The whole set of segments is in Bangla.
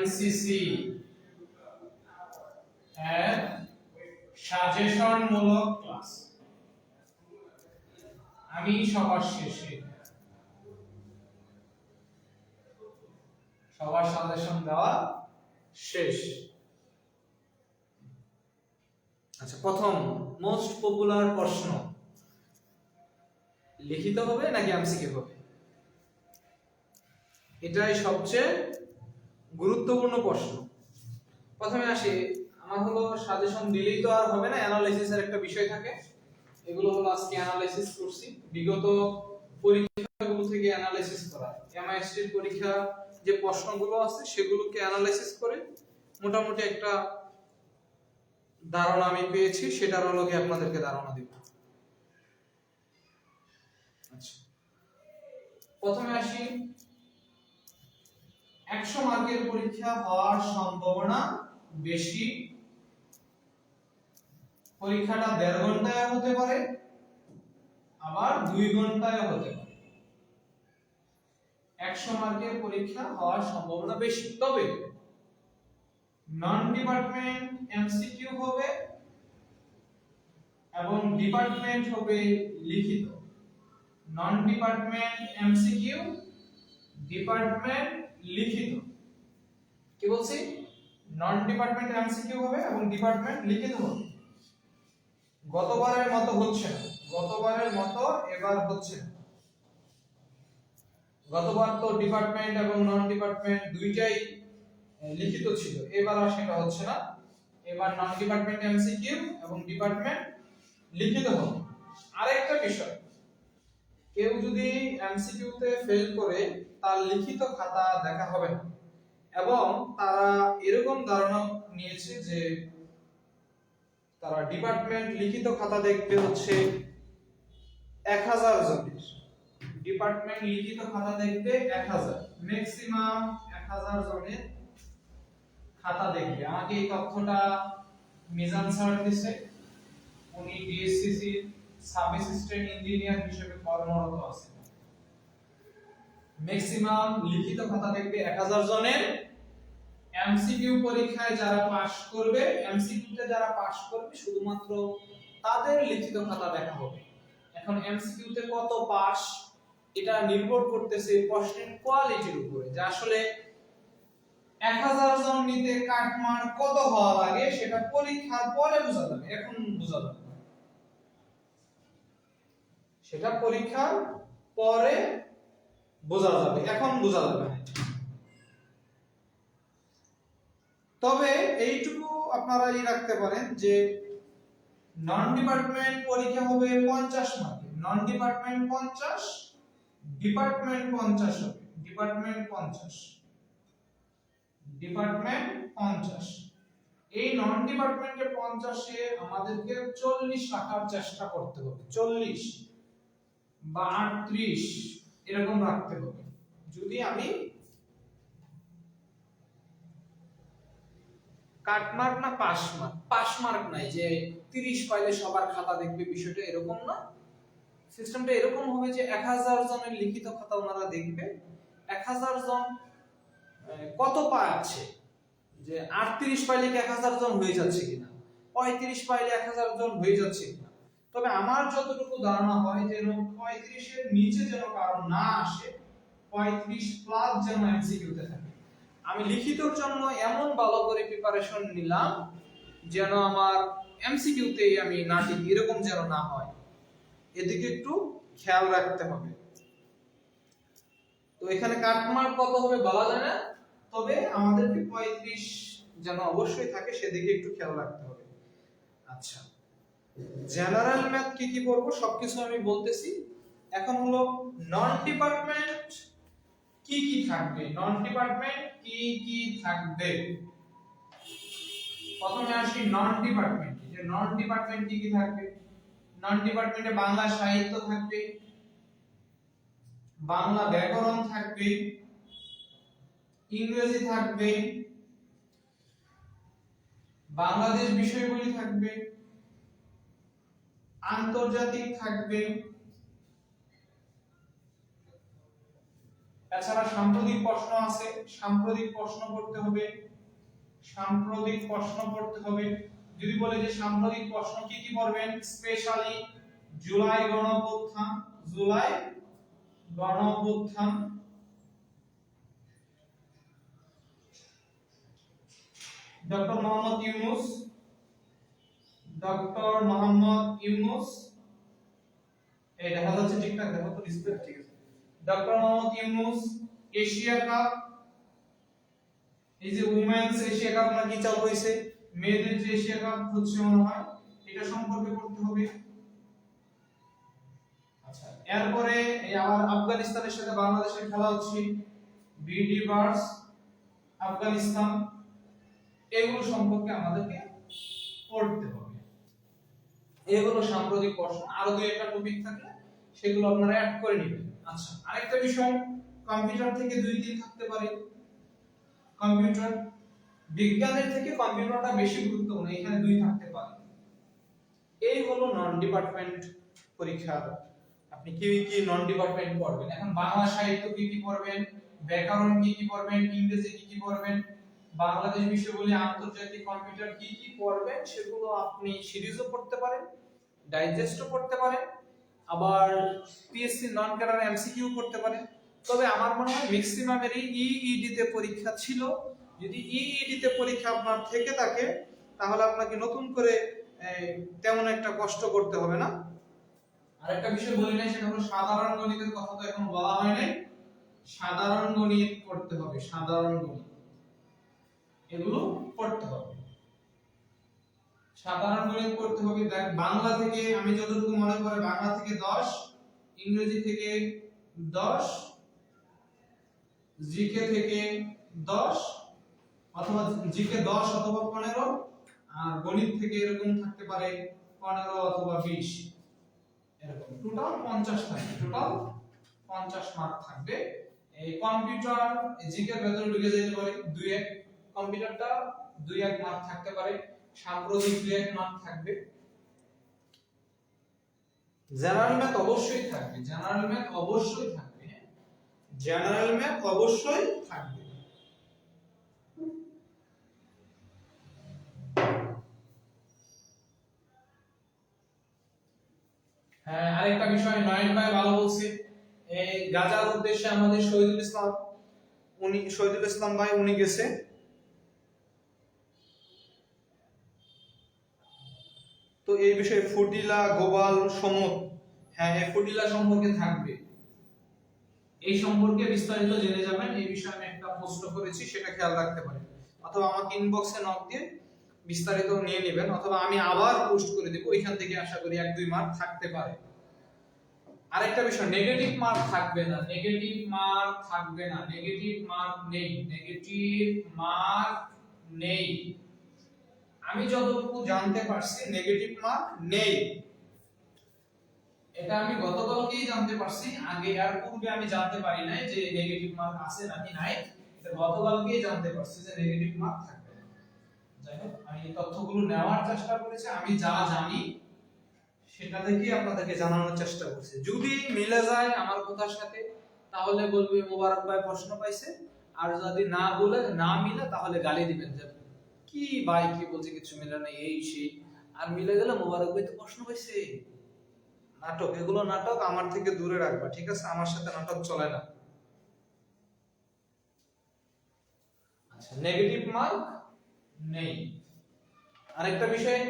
এমসিসি এর সাজেশনমূলক ক্লাস। আমি সবার শেষে সবার সাজেশন দেওয়া শেষ। আচ্ছা, প্রথম মোস্ট পপুলার প্রশ্ন লিখিত হবে নাকি এমসিকিউ হবে? এটাই সবচেয়ে গুরুত্বপূর্ণ প্রশ্ন। প্রথমে আসি, আমার হলো সাজেশন দিলেই তো আর হবে না, অ্যানালাইসিসের একটা বিষয় থাকে। এগুলো হলো আজকে অ্যানালাইসিস করছি, বিগত পরীক্ষাগুলো থেকে অ্যানালাইসিস করা। এমআইএসটির পরীক্ষা যে প্রশ্নগুলো আছে সেগুলোকে অ্যানালাইসিস করে মোটামুটি একটা ধারণা আমি পেয়েছি, সেটার আলোকে আপনাদেরকে ধারণা দিব। আচ্ছা, প্রথমে আসি, 100 মার্কের পরীক্ষা হওয়ার সম্ভাবনা বেশি। পরীক্ষাটা 1.5 ঘন্টায় হতে পারে, আবার 2 ঘন্টায় হতে পারে। 100 মার্কের পরীক্ষা হওয়ার সম্ভাবনা বেশি। তবে নন ডিপার্টমেন্ট এমসিকিউ হবে এবং ডিপার্টমেন্ট হবে লিখিত। নন ডিপার্টমেন্ট এমসিকিউ, ডিপার্টমেন্ট লিখিত। কি বলছি? নন ডিপার্টমেন্ট এমসিকিউ হবে এবং ডিপার্টমেন্ট লিখিত হবে। গতবারের মতো হচ্ছে না, গতবারের মতো এবার হচ্ছে না। গতবার তো ডিপার্টমেন্ট এবং নন ডিপার্টমেন্ট দুইটাই লিখিত ছিল, এবার আর সেটা হচ্ছে না। এবার নন ডিপার্টমেন্ট এমসিকিউ এবং ডিপার্টমেন্ট লিখিত হবে। আরেকটা বিষয়, কেউ যদি এমসিকিউ তে ফেল করে তার লিখিত খাতা দেখা হবে না, এবং তারা এরকম ধারণা নিয়েছে যে তারা ডিপার্টমেন্ট লিখিত খাতা দেখবে হচ্ছে 1000 জনের। ডিপার্টমেন্ট লিখিত খাতা দেখবে 1000, ম্যাক্সিমাম 1000 জনের খাতা দেখবে। আমাকে এই তথ্যটা মিজান স্যার দিয়েছে, উনি ডিএসসিসি সাব অ্যাসিস্ট্যান্ট ইঞ্জিনিয়ার হিসেবে কর্মরত আছেন। ম্যাক্সিমাম লিখিত খাতা দেখবে 1000 জনের। এমসিকিউ পরীক্ষায় যারা পাস করবে, এমসিকিউতে যারা পাস করবে শুধুমাত্র তাদের লিখিত খাতা দেখা হবে। এখন এমসিকিউতে কত পাস এটা নির্ভর করতেছে প্রশ্নের কোয়ালিটির উপরে, যে আসলে 1000 জন নিতে কাটমার্ক কত হওয়া লাগে সেটা পরীক্ষার পরে বোঝা যাবে, এখন বোঝা যাবে না। সেটা পরীক্ষার পরে বোঝা যাবে, এখন বোঝা যাবে না। তবে এইটুকু আপনারা রাখতে পারেন যে নন ডিপার্টমেন্ট পরীক্ষা হবে 50 মার্কের। নন ডিপার্টমেন্ট 50, ডিপার্টমেন্ট 50 হবে। Department 50, department 50। এই নন ডিপার্টমেন্টে 50 এ আমাদেরকে 40 রাখার চেষ্টা করতে হবে। 40 বা 38 এরকম রাখতে হবে। যদি আমি কাটমার্ক না পাস মার্ক, পাস মার্ক নাই যে 30 পাইলে সবার খাতা দেখবে, বিষয়টা এরকম না। সিস্টেমটা এরকম হবে যে 1000 জনের লিখিত খাতা ওনারা দেখবে। 1000 জন কত পাচ্ছে, যে 38 পাইলে কি 1000 জন হয়ে যাচ্ছে কিনা, 35 পাইলে 1000 জন হয়ে যাচ্ছে কিনা। তবে আমার যতটুকু ধারণা হয় যে 35 এর নিচে যেন কারণ না আসে, 35 প্লাস যেন এমসিকিউতে থাকে। আমি লিখিতর জন্য এমন ভালো করে প্রিপারেশন নিলাম যেন আমার এমসিকিউতে আমি না টিকি, এরকম যেন না হয়, এদিকে একটু খেয়াল রাখতে হবে। তো এখানে কাটমার্ক কত হবে বলা যায় না, তবে আমাদেরকে 35 যেন অবশ্যই থাকে, সেদিকে একটু খেয়াল রাখতে হবে। আচ্ছা, জেনারেল ম্যাথ কি কি পড়বো সবকিছু আমি বলতেছি। এখন হলো নন ডিপার্টমেন্ট কি কি থাকবে, নন ডিপার্টমেন্ট কি কি থাকবে। প্রথমে আসি নন ডিপার্টমেন্ট, যে নন ডিপার্টমেন্ট কি কি থাকবে। নন ডিপার্টমেন্টে বাংলা সাহিত্য থাকবে, বাংলা ব্যাকরণ থাকবে, ইংরেজি থাকবে, বাংলাদেশ বিষয়গুলি থাকবে, আন্তর্জাতিক থাকবে, এছাড়া সাম্প্রতিক প্রশ্ন আছে, সাম্প্রতিক প্রশ্ন পড়তে হবে, সাম্প্রতিক প্রশ্ন পড়তে হবে। যদি বলে যে সাম্প্রতিক প্রশ্ন কি কি পড়বেন, স্পেশালি জুলাই গণঅভ্যুত্থান, জুলাই গণঅভ্যুত্থান, ডক্টর মোহাম্মদ ইউনূস, ডক্টর মোহাম্মদ ইউনূস, এই দেখা যাচ্ছে ঠিকঠাক? দেখো তো ডিসপ্লে ঠিক আছে। Doctor Mohammad Yunus, Asia cup, এই যে উইমেন্স এশিয়া কাপ নাকি চালু হয়েছে, মেয়েদের যে এশিয়া কাপ হচ্ছে মনে হয়, এটা সম্পর্কে পড়তে হবে। আচ্ছা, এরপরে এই আবার আফগানিস্তানের সাথে বাংলাদেশের খেলা হচ্ছে, বিডি ভার্স আফগানিস্তান, এগুলো সম্পর্কে আমাদেরকে পড়তে হবে। এগুলো সাম্প্রতিক প্রশ্ন। আরো দুই একটা টপিক থাকলে সেগুলো আপনারা অ্যাড করে নেবেন। আচ্ছা, আরেকটা বিষয়, কম্পিউটার থেকে 2-3 থাকতে পারে। কম্পিউটার, বিজ্ঞানের থেকে কম্পিউটারটা বেশি গুরুত্বপূর্ণ, এখানে 2 থাকতে পারে। এই হলো নন ডিপার্টমেন্ট পরীক্ষার আপনি কি কি নন ডিপার্টমেন্ট পড়বেন। এখন বাংলা সাহিত্য কি কি পড়বেন, ব্যাকরণ কি কি পড়বেন, ইংরেজি কি কি পড়বেন, বাংলাদেশ বিষয়গুলি, আন্তর্জাতিক কম্পিউটার কি কি পড়বেন, সেগুলো আপনি সিরিজও পড়তে পারেন, ডাইজেস্টও পড়তে পারেন, আবার পিএসসি নন ক্যাডার এমসিকিউ পড়তে পারেন। তবে আমার মনে হয় ম্যাক্সিমামেরই ইইডি তে পরীক্ষা ছিল। যদি ইইডি তে পরীক্ষা আপনার থেকে থাকে তাহলে আপনাকে নতুন করে তেমন একটা কষ্ট করতে হবে না। আরেকটা বিষয় বলি নাই, সেটা হলো সাধারণ গণিতের কথা তো এখন বলা হয় নাই। সাধারণ গণিত পড়তে হবে, সাধারণ গণিত এগুলো পড়তে হবে, সাধারণ গণিত পড়তে হবে। বাংলা থেকে আমি যতটুকু মনে পড়ে, বাংলা থেকে 10, ইংরেজি থেকে 10, জিকে থেকে 10, অথবা জিকে 10 অথবা 15, আর গণিত থেকে এরকম থাকতে পারে 15 অথবা 20, এরকম টোটাল 50 থাকবে, টোটাল 50 মার্ক থাকবে। এই কম্পিউটার জিকে এর ভেতরে ঢুকে যেতে পারে 2-1, কম্পিউটারটা 2-1 মার্ক থাকতে পারে, সাম্প্রতিক 2-1 মার্ক থাকবে। জেনারেল ম্যাথ অবশ্যই থাকবে, জেনারেল ম্যাথ অবশ্যই থাকবে, জেনারেল ম্যাথ অবশ্যই থাকবে। হ্যাঁ, আরেকটা বিষয় নয়ন ভাই ভালো বলছে, এই গাজার উদ্দেশ্যে আমাদের শহীদুল ইসলাম ভাই উনি গেছে। তো এই বিষয়ে ফুটিলা, গোবাল, সমুদ, হ্যাঁ এই ফুটিলা সম্পর্কে থাকবে, এই সম্পর্কে বিস্তারিত জেনে যাবেন। এই বিষয়ে আমি একটা পোস্ট করেছি, সেটা খেয়াল রাখতে পারেন, অথবা আমাকে ইনবক্সে নক দিয়ে বিস্তারিত নিয়ে নেবেন, অথবা আমি আবার পোস্ট করে দেব, ওইখান থেকে আশা করি 1-2 মার্ক থাকতে পারে। আরেকটা বিষয়, নেগেটিভ মার্ক থাকবে না, নেগেটিভ মার্ক থাকবে না, নেগেটিভ মার্ক নেই, নেগেটিভ মার্ক নেই। আমি যতটুকু জানতে পারছি নেগেটিভ মার্ক নেই, এটা আমি গতকালকেই জানতে পারছি, আগে আর পূর্বে আমি জানতে পারি নাই যে নেগেটিভ মার্ক আছে নাকি নাই, এটা গতকালকেই জানতে পারছি যে নেগেটিভ মার্ক থাকবে না। যাই হোক, আমি এই তথ্যগুলো নেওয়ার চেষ্টা করেছি, আমি যা জানি সেটা থেকে আপনাদেরকে জানানোর চেষ্টা করছি। যদি মিলে যায় আমার কথার সাথে তাহলে বলবে মোবারক ভাই প্রশ্ন পাইছে, আর যদি না বলে না মিলে তাহলে গালি দিবেন যে কি ভাই কি বলছে কিছু মিলে না এই সেই, আর মিলে গেলে মোবারক ভাই তো প্রশ্ন পাইছে। নাটক, এগুলো নাটক আমার থেকে দূরে রাখবা, ঠিক আছে? আমার সাথে নাটক চলে না। আচ্ছা, নেগেটিভ মার্ক নেই। আরেকটা বিষয়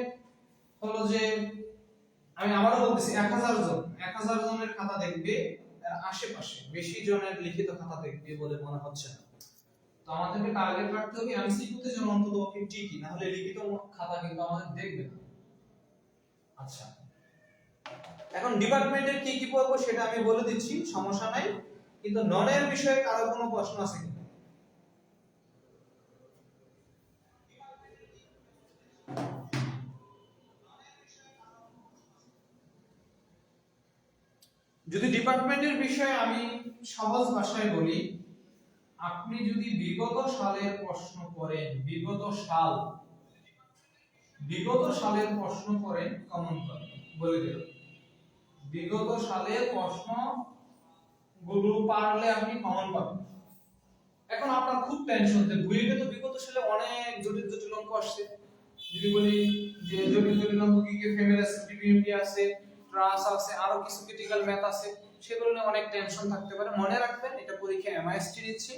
হলো যে আমি আবারও বলতেছি 1000 জনের খাতা দেখবে, এর আশেপাশে বেশি জনের লিখিত খাতা দেখবে বলে মনে হচ্ছে না। তো আমাদেরকে টার্গেট রাখতে হবে এমসিকিউ তে যেন অন্ততপক্ষে ঠিকই, না হলে লিখিত খাতা কিন্তু আমাদের দেখবে না। আচ্ছা, এখন ডিপার্টমেন্টের কি কি পড়বো সেটা আমি বলে দিচ্ছি, সমস্যা নাই, কিন্তু ননের বিষয়ে কারো কোনো প্রশ্ন আছে কি? যদি ডিপার্টমেন্টের বিষয়ে আমি সহজ ভাষায় বলি, আপনি যদি বিগত সালের প্রশ্ন করেন, বিগত সালের প্রশ্ন করেন, কমন করেন বলে দিল, বিগত সালের প্রশ্ন গুলো পারলে আপনি কমন পাবেন। এখন আপনার খুব টেনশন যে বুয়েটে তো বিগত সালে অনেক জটিল জটিল অঙ্ক আসছে। যদি বলি যে জটিল জটিল অঙ্ক কি কি ফেমিনাল অ্যাসেম্বলি বিএমডি আছে, ট্রান্স আছে, আরো কিছু ক্রিটিক্যাল ম্যাথ আছে, সেগুলো নিয়ে অনেক টেনশন থাকতে পারে। মনে রাখবেন এটা পরীক্ষা এমআইএসটি নিচ্ছে,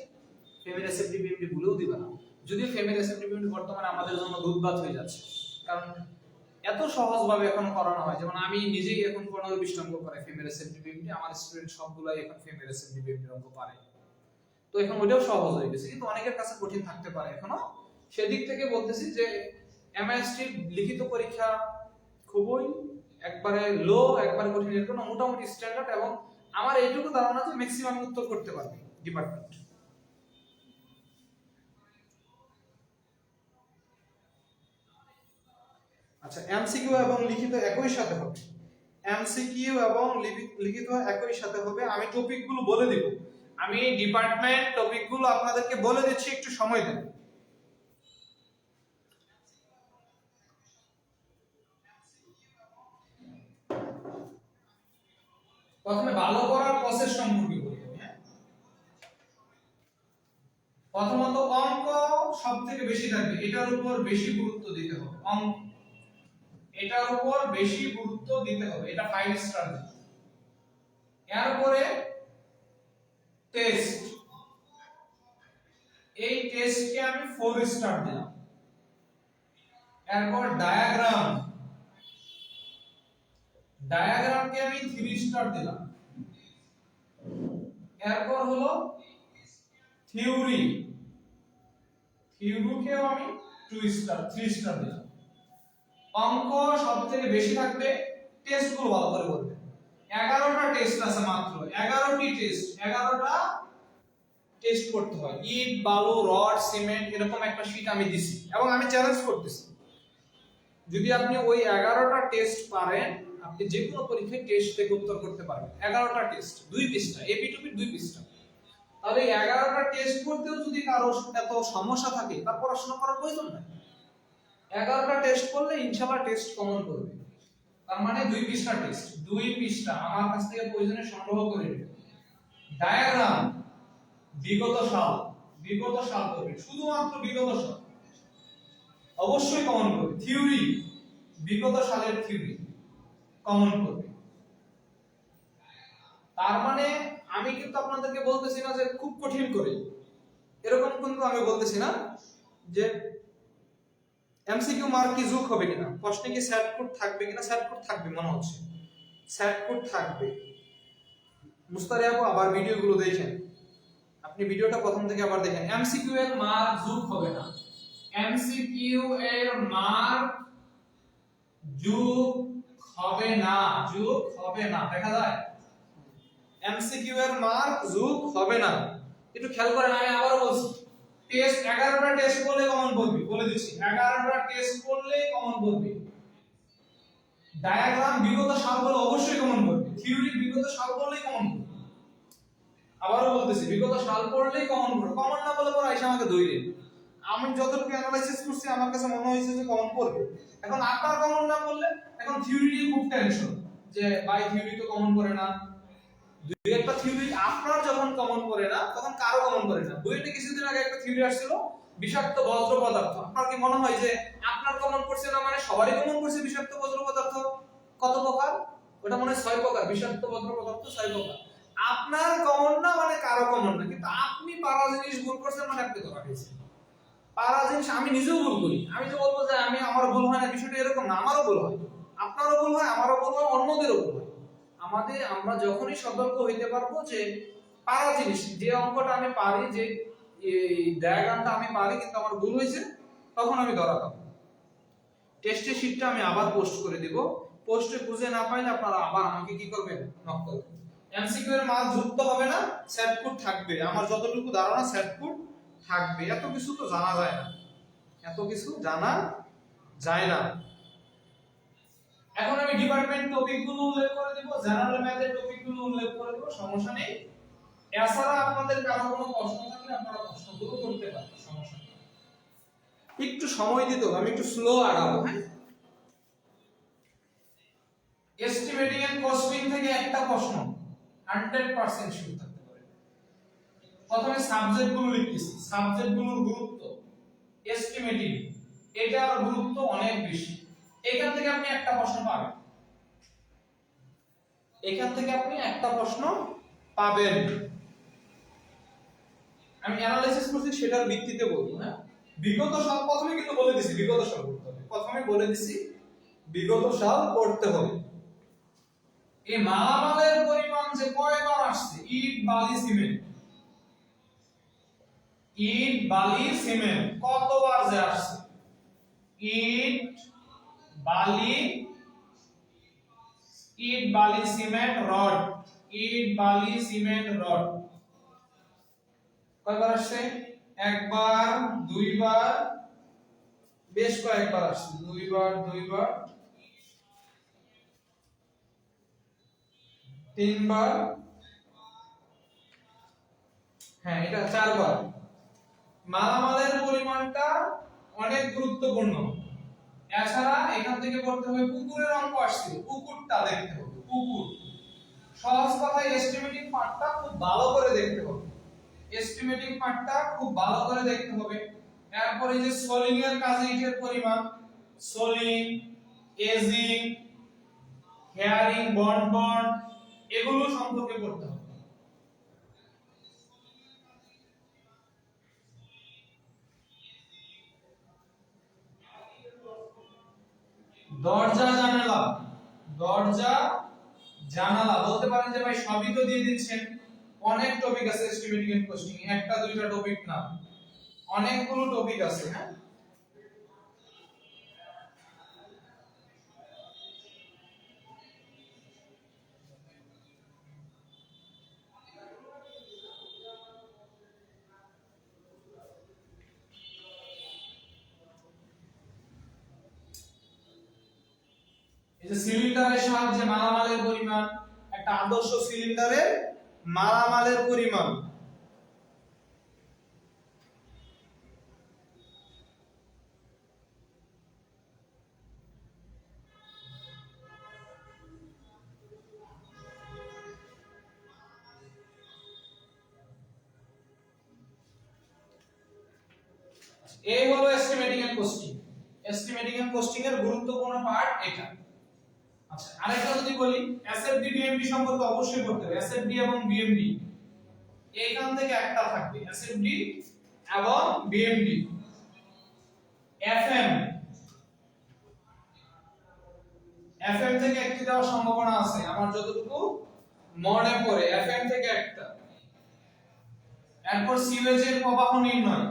ফেমিনাল অ্যাসেম্বলি বিএমডি ভুলেও দিবে না। যদিও ফেমিনাল অ্যাসেম্বলি বিএমডি বর্তমানে আমাদের জন্য দুধভাত হয়ে যাচ্ছে, কারণ এত সহজভাবে এখন করানো হয়। যেমন আমি নিজেই এখন 15-20 অঙ্ক করে ফেমিনাল অ্যাসেম্বলি বিএমডি, আমার স্টুডেন্ট সবগুলাই এখন ফেমিনাল অ্যাসেম্বলি বিএমডি অঙ্ক পারে। তো এখন ওটাও সহজ হয়ে গেছে, কিন্তু অনেকের কাছে কঠিন থাকতে পারে এখনো। সেদিক থেকে বলতেছি যে এমআইএসটি লিখিত পরীক্ষা খুবই একবারে লো, একবারে কঠিন এরকম মোটামুটি স্ট্যান্ডার্ড, এবং আমার এইটুকু ধারণা যে ম্যাক্সিমাম উত্তর করতে পারবে ডিপার্টমেন্ট। আচ্ছা, এমসিকিউ এবং লিখিত একই সাথে হবে। এমসিকিউ এবং লিখিত একই সাথে হবে। আমি টপিকগুলো বলে দিব, আমি ডিপার্টমেন্ট টপিকগুলো আপনাদেরকে বলে দিচ্ছি, একটু সময় দেন। প্রথমে ভালো করার প্রসেস সম্পর্কে বলি। প্রথমত অঙ্ক সবথেকে বেশি থাকবে, এটার উপর বেশি গুরুত্ব দিতে হবে। অঙ্ক এটার উপর বেশি গুরুত্ব দিতে হবে, এটা 5 স্টার। এরপরে টেস্ট, এই টেস্টকে আমি 4 স্টার দিলাম। এরপর ডায়াগ্রামকে আমি 3 স্টার দিলাম। এরপর হলো থিওরিকেও আমি 3 স্টার দিলাম। অঙ্ক সবথেকে বেশি থাকবে, টেস্টগুলো ভালো করে করবে। 11টা টেস্ট আছে, মাত্র 11টি টেস্ট, 11টা টেস্ট করতে হয়। ইট, বালু, রড, সিমেন্ট, এরকম একটা শীট আমি দিছি, এবং আমি চ্যালেঞ্জ করতেছি যদি আপনি ওই 11টা টেস্ট পারেন, আপনি যে কোনো পরীক্ষায় টেস্ট থেকে উত্তর করতে পারবেন। 11টা টেস্ট 2 পৃষ্ঠা, এপি টুপি 2 পৃষ্ঠা। তাহলে 11টা টেস্ট করতেও যদি কারো এত সমস্যা থাকে, তার পড়াশোনা করার প্রয়োজন নাই। 11টা টেস্ট করলে ইনশাআল্লাহ টেস্ট কমন করবে। তার মানে 2 পৃষ্ঠা টেস্ট, 2 পৃষ্ঠা আমার কাছ থেকে প্রয়োজনে সংগ্রহ করে নেবেন। ডায়াগ্রাম বিগত সাল করবে, শুধুমাত্র বিগত সাল, অবশ্যই কমন করবে। থিওরি বিগত সালের থিওরি কমন করবে। তার মানে আমি কিন্তু আপনাদেরকে বলতেছি না যে খুব কঠিন করে, এরকম কিন্তু আমি বলতেছি না যে এমসিকিউ মার্ক কি যোগ হবে কিনা, প্রশ্নে কি সেট কোড থাকবে কিনা। সেট কোড থাকবে মনে হচ্ছে, সেট কোড থাকবে। মুস্তারি আপু আবার ভিডিওগুলো দেখেন, আপনি ভিডিওটা প্রথম থেকে আবার দেখেন। এমসিকিউ এর মার্ক যোগ হবে না, এমসিকিউ এর মার্ক যোগ হবে না, দেখা যায় এমসিকিউ এর মার্ক যোগ হবে না। একটু খেয়াল করেন, আমি আবারও বলছি, টেস্ট 11টা টেস্ট করলে কমন পড়বে, বলে দিচ্ছি 11টা টেস্ট করলে কমন পড়বে। ডায়াগ্রাম বিগত সাল বলে অবশ্যই কমন পড়বে, থিওরি বিগত সাল বললেই কমন পড়বে। আবারও বলতেছি, বিগত সাল পড়লেই কমন পড়বে। কমন না বলে পরে এসে আমাকে দইরে, আমি যতটুকু অ্যানালাইসিস করছি আমার কাছে মনে হয়েছে যে কমন পড়বে। এখন আপনার কমন না পড়লে এখন থিওরি নিয়ে খুব টেনশন, যে বাই থিওরি তো কমন পড়ে না। দুই একটা থিওরি আপনার যখন কমন পড়ে না, তখন কারো কমন পড়ে না। বুয়েটে কিছুদিন আগে একটা থিওরি আসছিল, বিষাক্ত বজ্র পদার্থ। আপনার কি মনে হয় যে আপনার কমন পড়ছে না মানে সবারই কমন পড়ছে বিষাক্ত বজ্র পদার্থ? কত প্রকার? ওটা মনে হয় 6 প্রকার, বিষাক্ত বজ্র পদার্থ 6 প্রকার। আপনার কমন না মানে কারো কমন না, কিন্তু আপনি পারা জিনিস ভুল করছেন মানে আপনি ধরা খেয়েছেন। পারা জিনিস আমি নিজেও ভুল করি, আমি তো বলবো যে আমার ভুল হয় না, বিষয়টা এরকম না। আমারও ভুল হয়, আপনারও ভুল হয়, আমারও ভুল হয়, অন্যদেরও ভুল হয়। আমরা যখনই সতর্ক হইতে পারবো যে পারা জিনিস, যে অঙ্কটা আমি পারি, যে এই ডায়াগ্রামটা আমি পারি কিন্তু আমার ভুল হয়েছে, তখন আমি ধরা খাবো। টেস্টের শীটটা আমি আবার পোস্ট করে দিব, পোস্টে খুঁজে না পাইলে আপনারা আবার আমাকে কি করবেন, নক করবেন। এমসিকিউ এর মান যুক্ত হবে না, সেট কোড থাকবে। আমার যতটুকু ধারণা সেট কোড থাকবে। এত কিছু তো জানা যায় না, এখন আমি ডিপার্টমেন্ট টপিকগুলো উল্লেখ করে দেব, জেনারেল ম্যাথের টপিকগুলো উল্লেখ করে দেব, সমস্যা নেই। এছাড়া আপনাদের কারো কোনো প্রশ্ন থাকলে আপনারা প্রশ্নগুলো করতে পারেন, সমস্যা নেই। একটু সময় দিতে হবে, আমি একটু স্লো আগাবো। হ্যাঁ, এস্টিমেটিং এন্ড কস্টিং থেকে একটা প্রশ্ন 100% শিওর থাকবে। প্রথমে সাবজেক্ট গুলো লিখতেছি, সাবজেক্ট গুলোর গুরুত্ব এস্টিমেটিং, এটার গুরুত্ব অনেক বেশি। এখান থেকে আপনি একটা প্রশ্ন পাবেন, এখান থেকে আপনি একটা প্রশ্ন পাবেন। আমি অ্যানালাইসিস করছি সেটার ভিত্তিতে বলবো, হ্যাঁ। বিগত সাল প্রথমে কিন্তু বলে দিছি বিগত সাল পড়তে হবে, প্রথমে বলে দিছি বিগত সাল পড়তে হবে। এই মালামালের পরিমাণ যে কয়বার আসছে, ইট বালি সিমেন্ট, ইট বালি সিমেন্ট কতবার যে আসছে, ইট বালি, ইট বালি সিমেন্ট রড, ইট বালি সিমেন্ট রড কয়বার আসছে? একবার, দুইবার, বেশ কয়েকবার আসছে, দুইবার, তিনবার, হ্যাঁ এটা চারবার। মালামালের পরিমাণটা অনেক গুরুত্বপূর্ণ। এছাড়া এখান থেকে পড়তে হবে পুকুরের অঙ্ক আসছে, পুকুরটা দেখতে হবে, পুকুর। সহজ কথায় এস্টিমেটিং পার্টটা খুব ভালো করে দেখতে হবে, এস্টিমেটিং পার্টটা খুব ভালো করে দেখতে হবে। এরপরে যে সোলিং এর কাজে ইটের পরিমাণ, সোলিং, এজিং, হেয়ারিং, বন্ড এগুলো সম্পর্কে পড়তে হবে। দরজা জানালা, দরজা জানালা বলতে পারেন যে ভাই সবই তো দিয়ে দিচ্ছেন, অনেক টপিক আছে এস্টিমেটিং এন্ড কস্টিং, একটা দুইটা টপিক না, অনেকগুলো টপিক আছে, হ্যাঁ। এই যে সিলিন্ডারের সাহায্যে মালামালের পরিমাণ, একটা আদর্শ সিলিন্ডারের মালামালের পরিমাণ, এই হলো estimating and costing. Estimating and costing এর গুরুত্বপূর্ণ পার্ট এটা। আচ্ছা আরেকটা যদি বলি, এসএফডি বিএমডি সম্পর্কে অবশ্যই পড়তে হবে, এসএফডি এবং বিএমডি এইখান থেকে একটা থাকবে, এসএফডি এবং বিএমডি। এফএম, এফএম থেকে একটি দেওয়ার সম্ভাবনা আছে আমার যতটুকু মনে পড়ে, এফএম থেকে একটা। এরপর সিওয়েজের প্রবাহ নির্ণয়,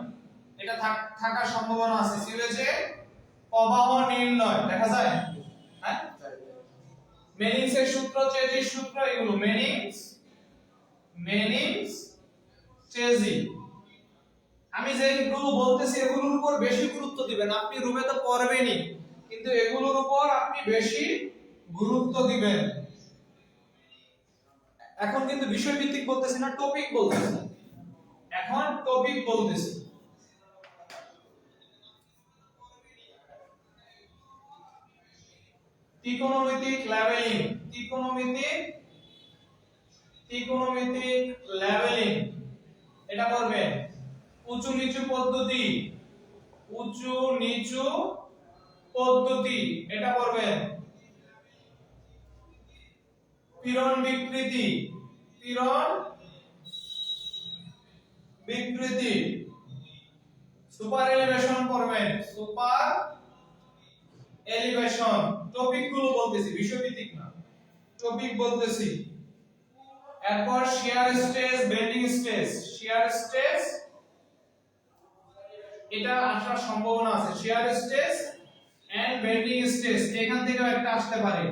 এটা থাকার সম্ভাবনা আছে, সিওয়েজের প্রবাহ নির্ণয় দেখা যায়, হ্যাঁ। মেনিংস এর সূত্র, চেজির সূত্র, এগুলো মেনিংস চেজি। আমি যেগুলো বলতেছি এগুলোর উপর বেশি গুরুত্ব দিবেন, আপনি রুমে তো পড়বেনই, কিন্তু এগুলোর উপর আপনি বেশি গুরুত্ব দিবেন। এখন কিন্তু বিষয় ভিত্তিক বলতেছি না, টপিক বলতেছি, এখন টপিক বলতেছি। ত্রিকোণমিতিক লেভেলিং, ত্রিকোণমিতিক লেভেলিং এটা করবেন। উঁচু নিচু পদ্ধতি, উঁচু নিচু পদ্ধতি এটা করবেন। পীড়ন বিকৃতি, পীড়ন বিকৃতি। সুপার এলিভেশন করবেন, সুপার এলিভেশন। টপিক গুলো বলতেছি, বিষয়ভিত্তিক না, টপিক বলতেছি। এরপর shear stress, bending stress, shear stress এটা আসার সম্ভাবনা আছে, shear stress and bending stress এখান থেকেও একটা আসতে পারে।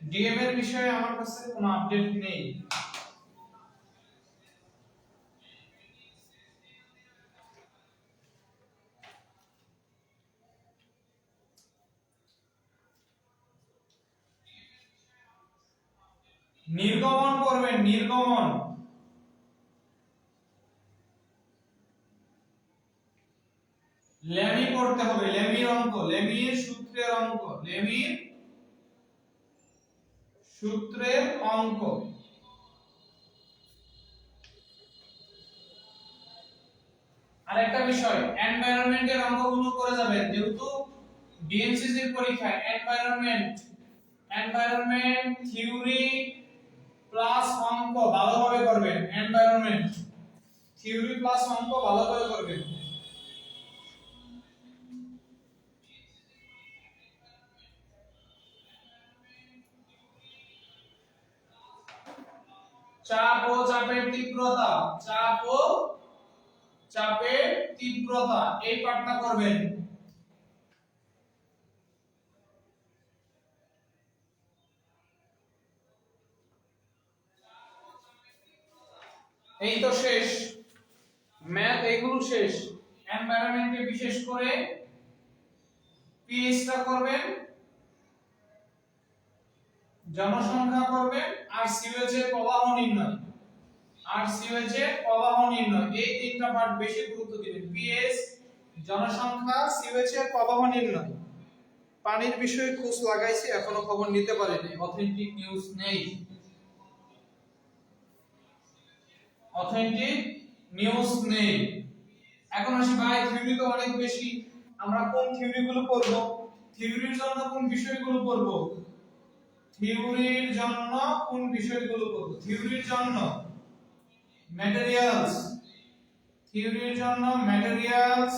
ডিএম এর বিষয়ে আমার কাছে কোনো আপডেট নেই। নির্গমন করবেন, নির্গমন। লেমি পড়তে হবে, লেমির অঙ্ক, লেমির সূত্রের অঙ্ক, লেমির সূত্রের অঙ্ক। আরেকটা বিষয়, এনভায়রনমেন্টের অঙ্কগুলো করে যাবেন, যেহেতু বিএমসিসি এর পরীক্ষায় এনভায়রনমেন্ট থিওরি প্লাস অঙ্ক ভালোভাবে করবেন। এনভায়রনমেন্ট থিওরি প্লাস অঙ্ক ভালোভাবে করবেন। চাপ ও চাপের তীব্রতা, চাপ ও চাপের তীব্রতা এই পাঠটা করবেন। এই তো শেষ, ম্যাথ এগুলো শেষ। এনভায়রনমেন্টে বিশেষ করে পিএইচটা করবেন, জনসংখ্যা করবেন, আর সিওএইচের প্রবাহ নির্ণয়, এই তিনটা পার্ট বেশি গুরুত্ব দিবেন। পিএইচ, জনসংখ্যা, সিওএইচ এর প্রবাহ নির্ণয়। পানির বিষয়ে খোঁজ লাগাইছি, এখনো খবর নিতে পারিনি, অথেন্টিক নিউজ নেই। এখন আসি ভাই, থিওরি তো অনেক বেশি, আমরা কোন থিওরি গুলো পড়ব? থিওরির জন্য কোন বিষয়গুলো পড়ব? থিওরির জন্য materials,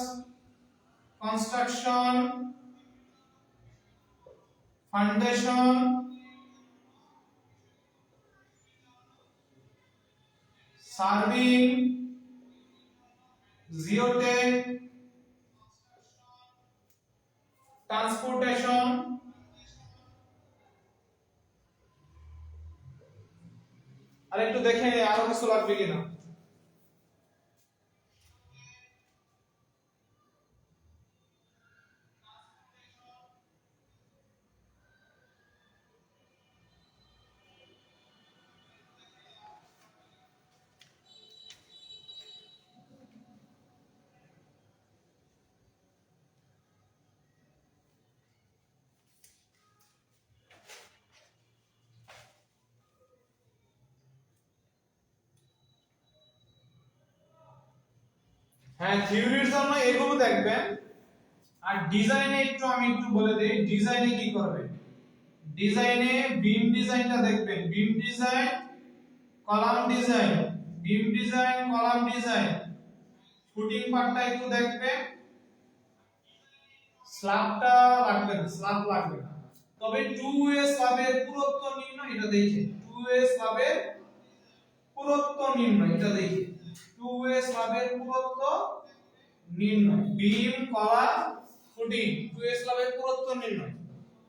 construction, foundation, surveying, geotech, transportation, আর একটু দেখে আরো কিছু লাগবে কিনা। হ্যাঁ, থিওরির জন্য এগুলো দেখবেন। আর ডিজাইনে আমি একটু বলে দেই, ডিজাইনে কি করবেন। ডিজাইনে বিম ডিজাইনটা দেখবেন, beam design, column design, footing পার্টটা একটু দেখবেন। স্ল্যাবটা লাগবে না, তবে 2A স্ল্যাবের পুরুত্ব নির্ণয় এটা দেখে, 2A স্ল্যাবের পুরুত্ব নির্ণয় এটা দেখে, 2A স্ল্যাবের পুরুত্ব নির্ণয়, বিম, কলাম, ফুটিং, 2A স্ল্যাবের পুরুত্ব নির্ণয়।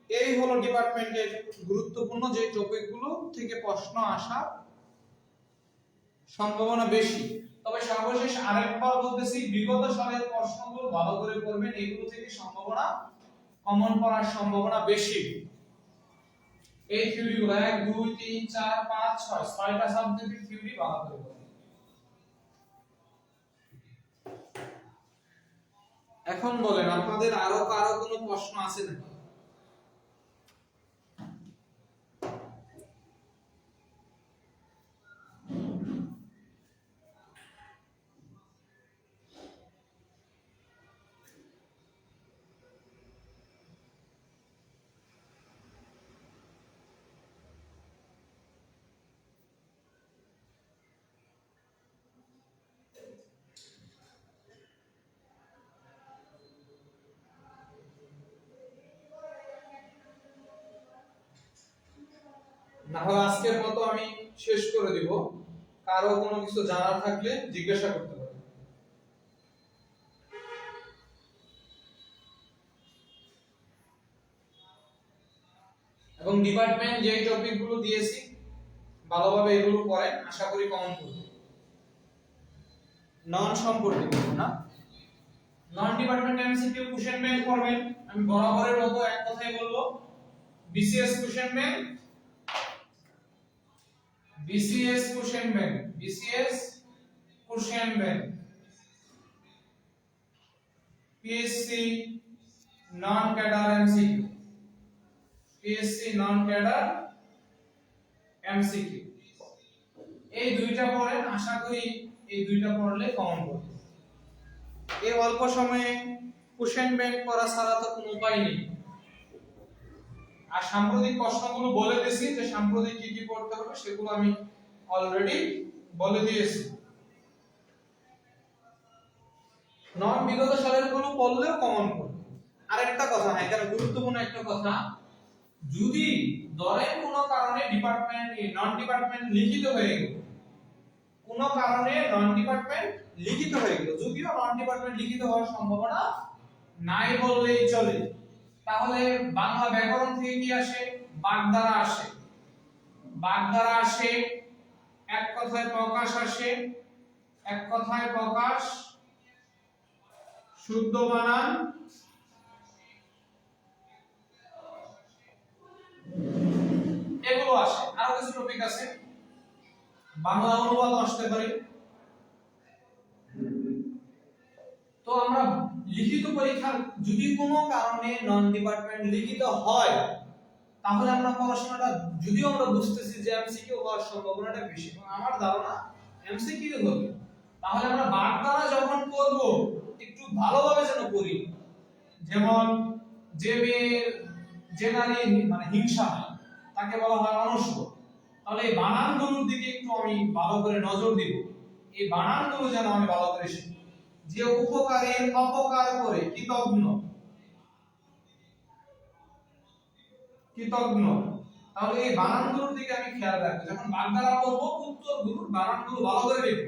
এই হলো ডিপার্টমেন্টের গুরুত্বপূর্ণ যে টপিকগুলো থেকে প্রশ্ন আসার সম্ভাবনা বেশি। তবে সর্বশেষ আরেকবার বলতেছি, বিগত সালের প্রশ্নগুলো ভালো করে করবেন, এগুলো থেকে কমন পড়ার সম্ভাবনা বেশি। এই থিওরিগুলো 1 2 3 4 5 6 ছয়টা সাবজেক্টের থিওরি ভালো করে করবেন। এখন বলেন, আপনাদের আরো কারো কোনো প্রশ্ন আছে নাকি? না হলে আজকের মতো আমি শেষ করে দিব। কারো কোনো কিছু জানার থাকলে জিজ্ঞাসা করতে পারেন। এবং ডিপার্টমেন্ট যে টপিকগুলো দিয়েছি ভালোভাবে এগুলো করেন, আশা করি কমন করবেন। নন সম্পর্কিত না, নন ডিপার্টমেন্ট এমসিকিউ কোশ্চেন ব্যাংক করবেন। আমি বরাবরের মতো এক কথাই বলবো, BCS question bank, PSC non cadre MCQ, MCQ. এই দুইটা পড়েন, আশা করি এই দুইটা পড়লে কমন পড়বে। এই অল্প সময়ে কোশ্চেন ব্যাংক করা ছাড়া তো কোনো উপায় নেই। আর সাম্প্রতিক প্রশ্নগুলো বলে দিয়েছি যে সাম্প্রতিক কি কি পড়তে হবে সেগুলো আমি অলরেডি বলে দিয়েছি। নন বিগত সালের গুলো পড়লেও কমন পড়বে। আরেকটা কথা, এখানে গুরুত্বপূর্ণ একটা কথা, যদি ধরেন কোনো কারণে ডিপার্টমেন্ট নন ডিপার্টমেন্ট লিখিত হয়ে গেল, কোনো কারণে নন ডিপার্টমেন্ট লিখিত হয়ে গেল, যদিও নন ডিপার্টমেন্ট লিখিত হওয়ার সম্ভাবনা নাই বললেই চলে, তাহলে বাংলা ব্যাকরণ থেকে কি আসে? বাগধারা আসে। বাগধারা আসে, এক কথায় প্রকাশ আসে, এক কথায় প্রকাশ, শুদ্ধ বানান, এগুলো আসে। আরো কিছু টপিক আছে, বাংলা অনুবাদ আসতে পারে। তো আমরা লিখিত পরীক্ষা যদি কোনো কারণে নন ডিপার্টমেন্ট লিখিত হয়, তাহলে আমরা পড়াশোনাটা যদিও আমরা বুঝতেছি যে এমসিকিউ হওয়ার সম্ভাবনাটা বেশি, এবং আমার ধারণা এমসিকিউ হবে, তাহলে আমরা বাগধারা যখন করব একটু ভালোভাবে যেন করি। যেমন যে মেয়ের যে নারী মানে হিংসা হয় তাকে বলা হয় অনস্ব, তাহলে এই বানানগুলোর দিকে একটু আমি ভালো করে নজর দিব, এই বানানগুলো যেন আমি ভালো করে শিখি। যে উপকারের অপকার করে কৃতজ্ঞ, কৃতজ্ঞ, তাহলে এই বানানগুলোর দিকে আমি খেয়াল রাখবো। যখন বাগধারা করব উত্তরগুলোর বানানগুলো ভালো করে দেখব।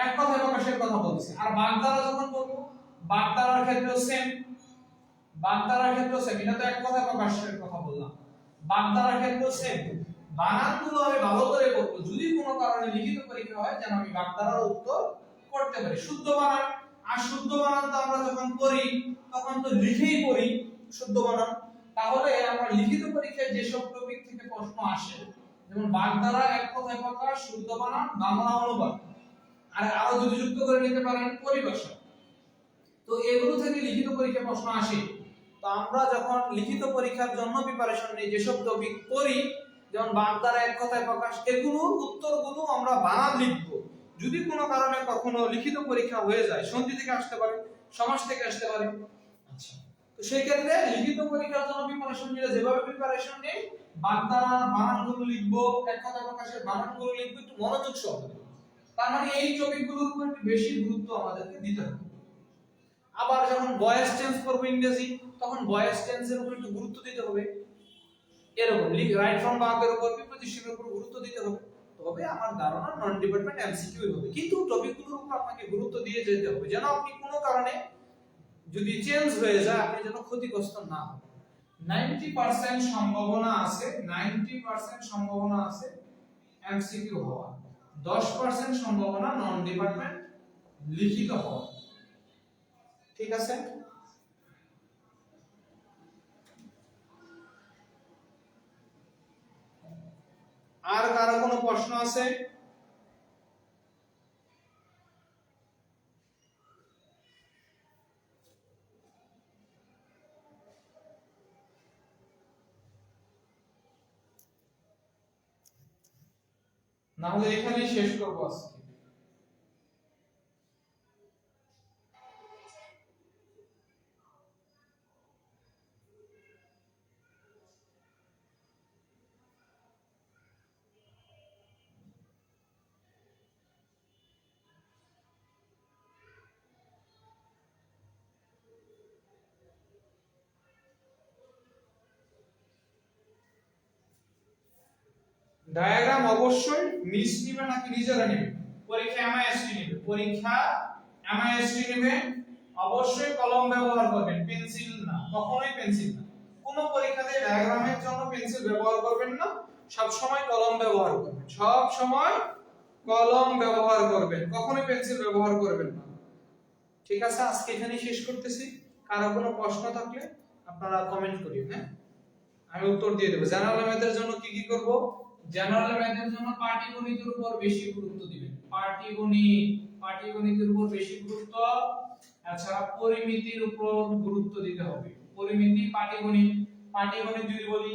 এক কথায় প্রকাশের কথা বলছি। আর বাগধারা যখন করব, বাগধারার ক্ষেত্রে সেম, বাগধারার ক্ষেত্রে সেম, এটা তো এক কথায় প্রকাশের কথা বললাম। বাগধারার ক্ষেত্রে সেম, বানানগুলো আমি ভালো করে করব, যদি কোনো কারণে লিখিত পরীক্ষা হয় যেন আমি বাগধারার উত্তর করতে পারি। শুদ্ধ বানান, আর শুদ্ধ বানান তো আমরা যখন করি তখন তো লিখেই পড়ি শুদ্ধ বানান, তাহলে আমরা লিখিত পরীক্ষায় যেসব টপিক থেকে প্রশ্ন আসে, যেমন বাগধারা, এক কথায় প্রকাশ, শুদ্ধ বানান, বাংলা অনুবাদ, আর আরো যদি যুক্ত করে নিতে পারেন পরিভাষা, তো এগুলো থেকে লিখিত পরীক্ষায় প্রশ্ন আসে। তো আমরা যখন লিখিত পরীক্ষার জন্য প্রিপারেশন নেই, যেসব টপিক পড়ি যেমন বাগধারা, এক কথায় প্রকাশ, এগুলোর উত্তরগুলো আমরা বানান লিখবো। যদি কোনো কারণে কখনো লিখিত পরীক্ষা হয়ে যায়, সন্ধি থেকে আসতে পারে, সমাস থেকে আসতে পারে, আচ্ছা, তো সেই ক্ষেত্রে লিখিত পরীক্ষার জন্য প্রিপারেশন নিলে যেভাবে প্রিপারেশন নেই, বাগধারা বানানগুলো লিখবো, এক কথায় প্রকাশের বানানগুলো লিখবো একটু মনোযোগ সহকারে। তার মানে এই টপিকগুলোর উপর একটু বেশি গুরুত্ব আমাদেরকে দিতে হবে। আবার যখন ভয়েস চেঞ্জ করব ইংরেজি, তখন ভয়েস টেন্সের উপর একটু গুরুত্ব দিতে হবে। এরকম রাইট ফ্রম ভার্বের উপর, প্রিপোজিশনের উপর গুরুত্ব দিতে হবে। তবে আমার ধারণা নন ডিপার্টমেন্ট এমসিকিউ হবে, কিন্তু টপিকগুলোর উপর আপনাকে গুরুত্ব দিয়ে যেতে হবে, যেন আপনি কোনো কারণে যদি চেঞ্জ হয়ে যায় আপনি যেন ক্ষতিগ্রস্ত না হন। 90% সম্ভাবনা আছে, 90% সম্ভাবনা আছে এমসিকিউ হওয়ার, 10% সম্ভাবনা নন ডিপার্টমেন্ট লিখিত হওয়ার। ঠিক আছে? আর কারো কোনো প্রশ্ন আছে? না হলে এখানেই শেষ করবো আজকে। ডায়াগ্রাম অবশ্যই মিস নিবে নাকি নিজেরা নেবে? পরীক্ষা এমআইএসটি নেবে, পরীক্ষা এমআইএসটি নেবে, অবশ্যই কলম ব্যবহার করবেন, পেন্সিল না, কখনোই পেন্সিল না। কোন পরীক্ষাতে ডায়াগ্রামের জন্য পেন্সিল ব্যবহার করবেন না, সব সময় কলম ব্যবহার করবেন, সব সময় কলম ব্যবহার করবেন, কখনোই পেন্সিল ব্যবহার করবেন না। ঠিক আছে, আজকে এখানেই শেষ করতেছি। কারো কোনো প্রশ্ন থাকলে আপনারা কমেন্ট করিন, হ্যাঁ, আমি উত্তর দিয়ে দেব। জেনারেল ম্যাথের জন্য কি কি করব? জেনারেল ম্যাথের জন্য পাটিগণিতের উপর বেশি গুরুত্ব দিবেন, পাটিগণিতের উপর বেশি গুরুত্ব, এছাড়া পরিমিতির উপর গুরুত্ব দিতে হবে। পরিমিতি, পাটিগণিত যদি বলি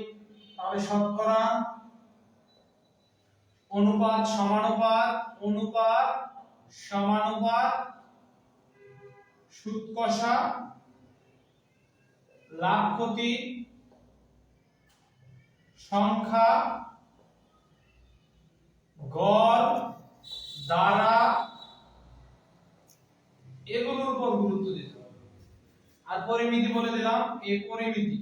তাহলে শতকরা, অনুপাত সমানুপাত, অনুপাত সমানুপাত, সুদ কষা, লাভ ক্ষতি, সংখ্যা, গড়, দ্বারা, এগুলোর উপর গুরুত্ব দিতে হবে। আর পরিমিতি বলে দিলাম, এই পরিমিতি,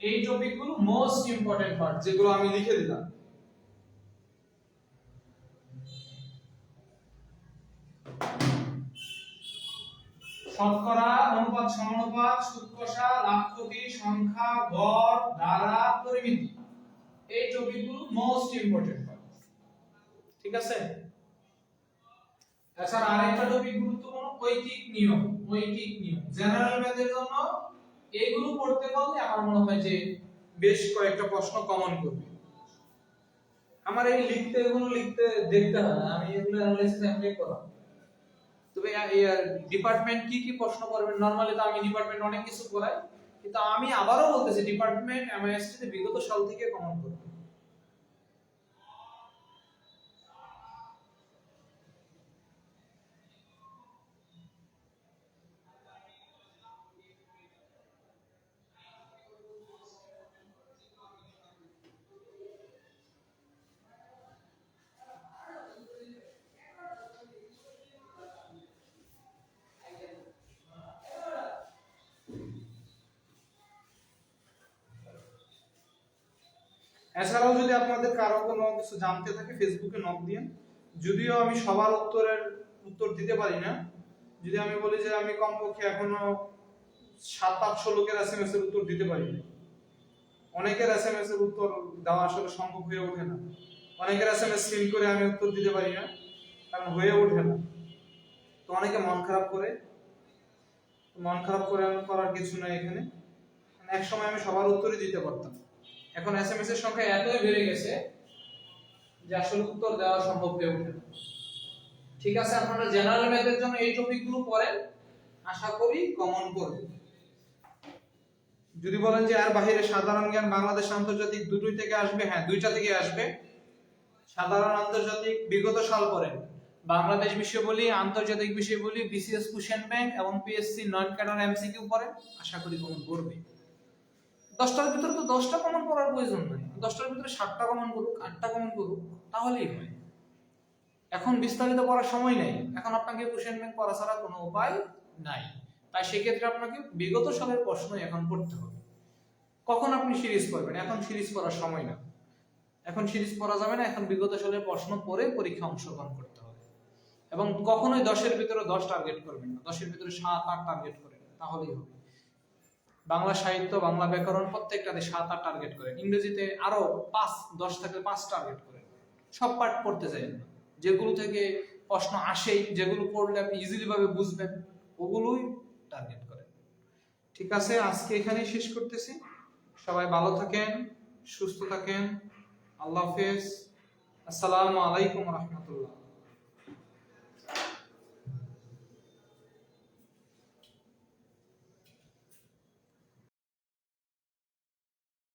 এই টপিকগুলো মোস্ট ইম্পর্টেন্ট পার্ট, যেগুলো আমি লিখে দিলাম। শতকরা, অনুপাত সমানুপাত, সুদ কষা, লাভ ক্ষতি, সংখ্যা, গড়, দ্বারা, পরিমিতি, এই টপিকগুলো মোস্ট ইম্পর্টেন্ট পার্ট। ঠিক আছে? এছাড়া আরেকটা টপিক গুরুত্বপূর্ণ, ঐকিক নিয়ম। ঐকিক নিয়ম জেনারেল ম্যাথের জন্য এইগুলো পড়তে পারলে আমার মনে হয় যে বেশ কয়েকটা প্রশ্ন কমন করবে। আমার এই এগুলো লিখতে দেখতে হয়, আমি এগুলো অ্যানালাইসিস এমনি করা। তবে ডিপার্টমেন্ট কি কি প্রশ্ন করবেন, নরমালি তো আমি ডিপার্টমেন্ট অনেক কিছু করাই, কিন্তু আমি আবারও বলতেছি ডিপার্টমেন্ট এমআইএসটি তে বিগত সাল থেকে কমন করবে। এছাড়াও যদি আপনাদের কারো কোনো কিছু জানতে থাকে ফেসবুকে নক দিন। যদিও আমি সবার উত্তর দিতে পারি না, যদি আমি বলি যে আমি কমপক্ষে এখনো 700-800 লোকের এসএমএস এর উত্তর দিতে পারি না। অনেকের এসএমএস এর উত্তর দেওয়া আসলে সম্ভব হয়ে ওঠে না, অনেকের এসএমএস সিন করে আমি উত্তর দিতে পারি না, কারণ হয়ে ওঠে না। তো অনেকে মন খারাপ করে, করার কিছু নাই এখানে। এক সময় আমি সবার উত্তরই দিতে পারতাম, এখন এসএমএস এর সংখ্যা এতই বেড়ে গেছে যে আসলে উত্তর দেওয়া সম্ভব হয়ে ওঠে না। ঠিক আছে, আপনারা জেনারেল ম্যাথের জন্য এই টপিকগুলো পড়েন, আশা করি কমন করবে। যদি বলেন যে আর বাইরে সাধারণ জ্ঞান, বাংলাদেশ আন্তর্জাতিক দুটোই থেকে আসবে, হ্যাঁ দুইটা থেকে আসবে। সাধারণ আন্তর্জাতিক বিগত সাল পড়েন, বাংলাদেশ বিষয় বলি, আন্তর্জাতিক বিষয় বলি, বিসিএস কোশ্চেন ব্যাংক এবং পিএসসি নন ক্যাডার এমসিকিউ পড়েন, আশা করি কমন করবে। 10টার ভিতরে তো 10টা কমন করার প্রয়োজন নাই, 10টার ভিতরে 7টা কমন করুক, 8টা কমন করুক, তাহলেই হয়। এখন বিস্তারিত পড়ার সময় নেই, এখন আপনাকে কোশ্চেন ব্যাংক পড়া ছাড়া কোনো উপায় নাই। তাই সেক্ষেত্রে আপনাকে বিগত সালের প্রশ্ন এখন পড়তে হবে। কখন আপনি সিরিজ পড়বেন? এখন সিরিজ পড়ার সময় না, এখন সিরিজ পড়া যাবে না, এখন বিগত সালের প্রশ্ন পড়ে পরীক্ষা অংশগ্রহণ করতে হবে। এবং কখনোই 10-এর ভিতরে 10 টার্গেট করবেন না, 10-এর ভিতরে 7-8 টার্গেট করেন, তাহলেই হবে। বাংলা সাহিত্য, বাংলা ব্যাকরণ প্রত্যেকটাতে 7-8 টার্গেট করেন, ইংরেজিতে আরো 5-10 থেকে 5 টার্গেট করেন। সব পার্ট পড়তে চাইেন না, যেগুলো থেকে প্রশ্ন আসেই, যেগুলো পড়লে আপনি ইজিলি ভাবে বুঝবেন, ওগুলোই টার্গেট করেন। ঠিক আছে, আজকে এখানেই শেষ করতেছি। সবাই ভালো থাকেন, সুস্থ থাকেন, আল্লাহ হাফেজ, আসসালামু আলাইকুম রহমতুল্লাহ।